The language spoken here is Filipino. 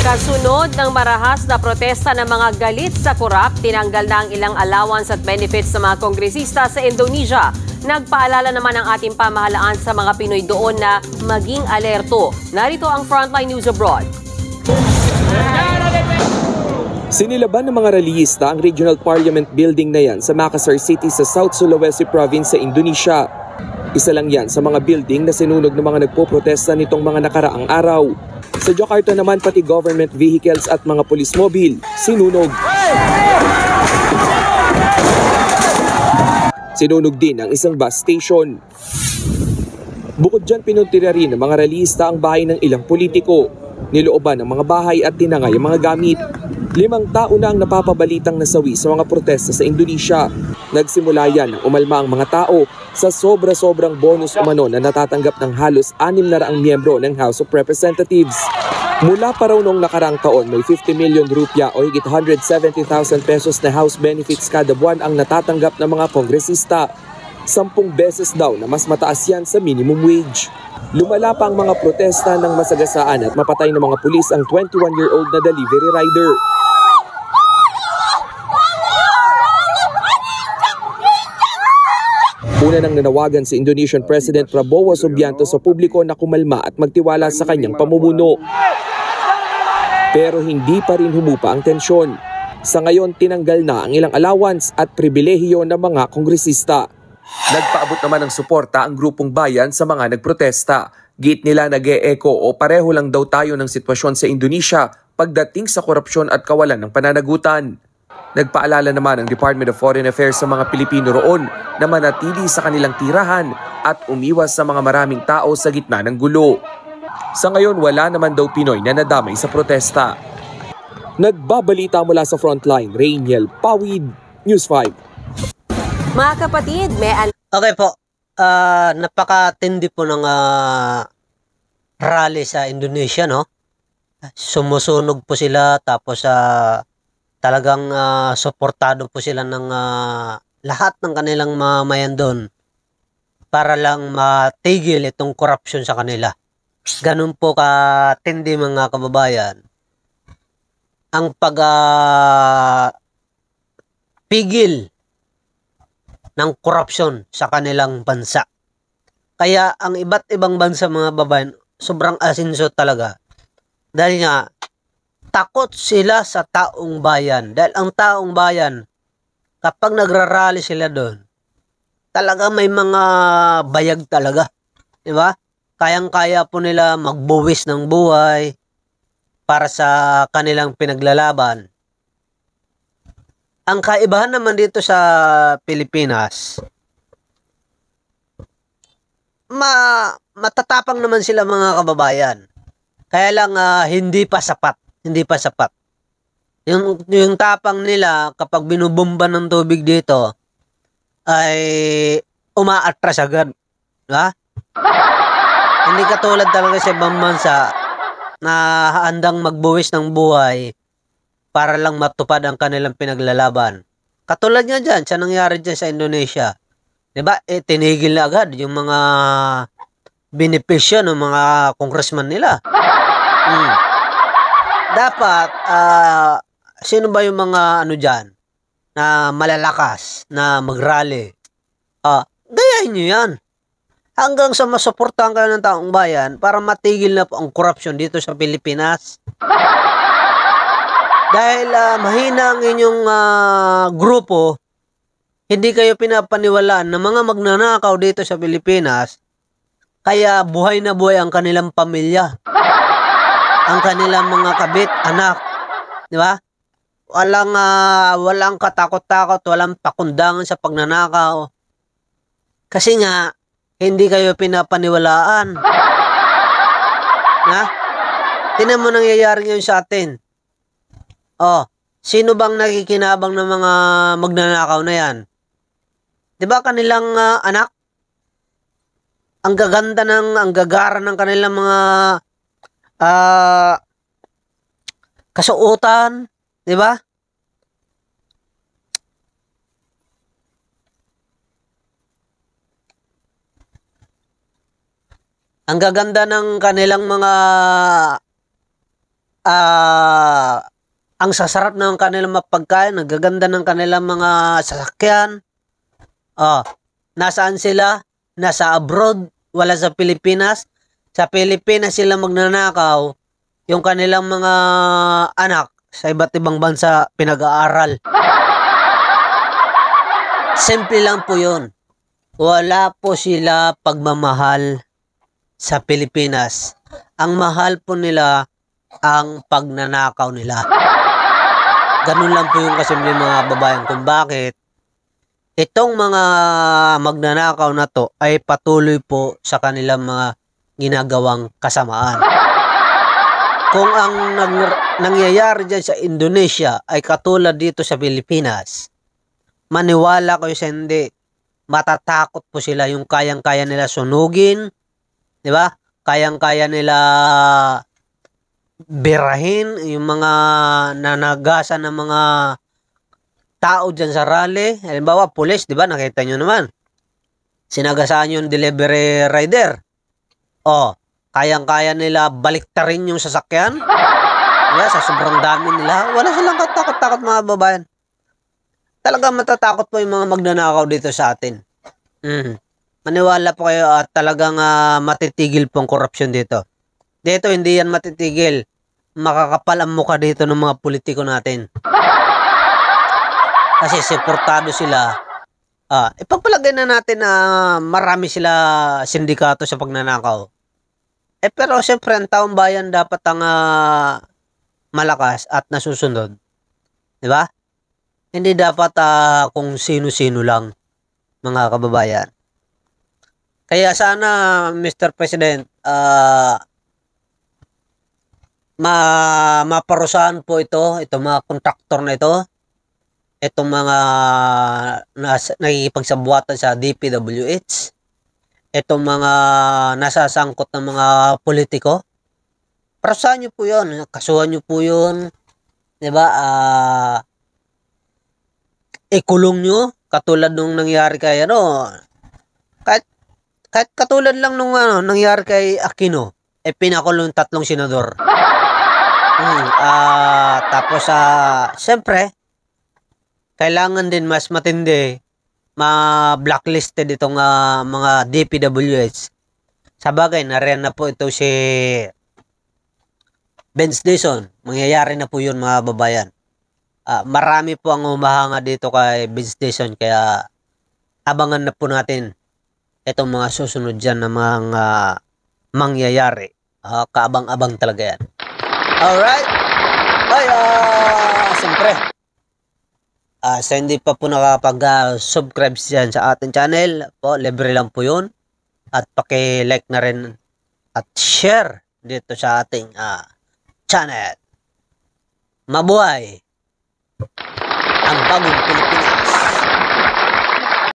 Kasunod ng marahas na protesta ng mga galit sa korap, tinanggal na ang ilang allowance at benefits sa mga kongresista sa Indonesia. Nagpaalala naman ang ating pamahalaan sa mga Pinoy doon na maging alerto. Narito ang Frontline News Abroad. Sinilaban ng mga rallyista ang Regional Parliament Building na yan sa Makassar City sa South Sulawesi Province sa Indonesia. Isa lang yan sa mga building na sinunog ng mga nagpoprotesta nitong mga nakaraang araw. Sa Jakarta naman pati government vehicles at mga police mobile sinunog. Sinunog din ang isang bus station. Bukod dyan, pinuntira rin ng mga rallyista ang bahay ng ilang politiko. Nilooban ng mga bahay at tinangay ang mga gamit. 5 tao na ang napapabalitang nasawi sa mga protesta sa Indonesia. Nagsimula yan nang umalma ang mga tao sa sobra-sobrang bonus umano na natatanggap ng halos 600 miyembro ng House of Representatives. Mula pa raw noong nakaraang taon, may 50 million rupiah o higit 170,000 pesos na house benefits kada buwan ang natatanggap ng mga kongresista. 10 beses daw na mas mataas yan sa minimum wage. Lumala pa ang mga protesta ng masagasaan at mapatay ng mga pulis ang 21-year-old na delivery rider. Una nang nanawagan si Indonesian President Prabowo Subianto sa publiko na kumalma at magtiwala sa kanyang pamumuno. Pero hindi pa rin humupa ang tensyon. Sa ngayon, tinanggal na ang ilang allowance at pribilehiyo ng mga kongresista. Nagpaabot naman ng suporta ang grupong bayan sa mga nagprotesta. Git nila nag-e-echo o pareho lang daw tayo ng sitwasyon sa Indonesia pagdating sa korupsyon at kawalan ng pananagutan. Nagpaalala naman ang Department of Foreign Affairs sa mga Pilipino roon na manatili sa kanilang tirahan at umiwas sa mga maraming tao sa gitna ng gulo. Sa ngayon, wala naman daw Pinoy na nadamay sa protesta. Nagbabalita mula sa Frontline, Rainiel Pawid, News 5. Mga kapatid, Okay po, napakatindi po ng rally sa Indonesia, no? Sumusunog po sila, tapos talagang suportado po sila ng lahat ng kanilang mamayan doon para lang matigil itong corruption sa kanila. Ganun po katindi mga kababayan ang pigil ng corruption sa kanilang bansa. Kaya ang iba't ibang bansa mga babayan, sobrang asinso talaga. Dahil nga, takot sila sa taong bayan. Dahil ang taong bayan, kapag nagrarally sila doon, talaga may mga bayag talaga. Diba? Kayang-kaya po nila magbuwis ng buhay para sa kanilang pinaglalaban. Ang kaibahan naman dito sa Pilipinas, matatapang naman sila mga kababayan. Kaya lang hindi pa sapat. Hindi pa sapat. Yung tapang nila kapag binubomba ng tubig dito ay umaatras agad. Diba? Hindi katulad talaga sa ibang bansa na handang magbuwis ng buhay para lang matupad ang kanilang pinaglalaban. Katulad nga dyan, sa nangyari dyan sa Indonesia. Diba? Tinigil na agad yung mga benepisyo ng mga congressman nila. Dapat, sino ba yung mga dyan na malalakas na mag-rally? Gayahin nyo yan. Hanggang sa masuportahan kayo ng taong bayan para matigil na po ang corruption dito sa Pilipinas. Dahil mahina ang inyong grupo, hindi kayo pinapaniwalaan ng mga magnanakaw dito sa Pilipinas, kaya buhay na buhay ang kanilang pamilya. Ang kanilang mga kabit, anak. Di ba? Walang katakot-takot, walang pakundangan sa pagnanakaw. Kasi nga, hindi kayo pinapaniwalaan. Ha? Tingnan mo nangyayari ngayon sa atin. Sino bang nakikinabang ng mga magnanakaw na yan? Di ba kanilang anak? Ang gagara ng kanilang mga kasuotan, di ba? Ang gaganda ng kanilang mga ang sasarap ng kanilang mga pagkain, nagaganda ng kanilang mga sasakyan. Nasaan sila? Nasa abroad, wala sa Pilipinas. Sa Pilipinas sila magnanakaw, yung kanilang mga anak sa iba't ibang bansa pinag-aaral. Simple lang po yun. Wala po sila pagmamahal sa Pilipinas. Ang mahal po nila ang pagnanakaw nila. Ganun lang po yung kasimple mga babayan kung bakit itong mga magnanakaw na to ay patuloy po sa kanilang mga ginagawang kasamaan. Kung ang nangyayari dyan sa Indonesia ay katulad dito sa Pilipinas, maniwala kayo sa hindi, matatakot po sila yung kayang-kaya nila sunugin, di ba? Kayang-kaya nila birahin yung mga nanagasan ng mga tao dyan sa rally. Halimbawa, pulis, di ba? Nakita nyo naman. Sinagasaan yung delivery rider. Kayang-kaya nila baliktarin yung sasakyan. Diba? Sa sobrang dami nila. Wala silang katakot-takot mga babayan. Talagang matatakot po yung mga magnanakaw dito sa atin. Maniwala po kayo at talagang matitigil pong korupsyon dito. Dito hindi yan matitigil. Makakapal ang mukha dito ng mga politiko natin. Kasi suportado sila. Ipagpalagay na natin na marami sila sindikato sa pagnanakaw. Pero siyempre ang taong bayan dapat ang malakas at nasusunod. Di ba? Hindi dapat kung sino-sino lang, mga kababayan. Kaya sana, Mr. President, maparusahan po itong mga kontraktor na ito, itong mga nakikipagsabuatan sa DPWH, itong mga nasasangkot ng mga politiko. Parusahan nyo po yun, kasuhan nyo po yun, diba? Ikulong nyo, katulad nung nangyari kay kahit katulad lang nung nangyari kay Aquino, pinakulong 3 senador. Tapos siyempre, kailangan din mas matindi, ma-blacklisted itong mga DPWH. Sa bagay, nariyan na po ito si Benz Dizon. Mangyayari na po yun mga babayan. Marami po ang humahanga dito kay Benz Dizon, kaya abangan na po natin itong mga susunod dyan na mga mangyayari. Kaabang-abang talaga yan. Alright. Siyempre, sa hindi pa po nakapag-subscribe dyan sa ating channel, po, libre lang po yun. At paki-like na rin at share dito sa ating channel. Mabuhay ang bagong Pilipinas.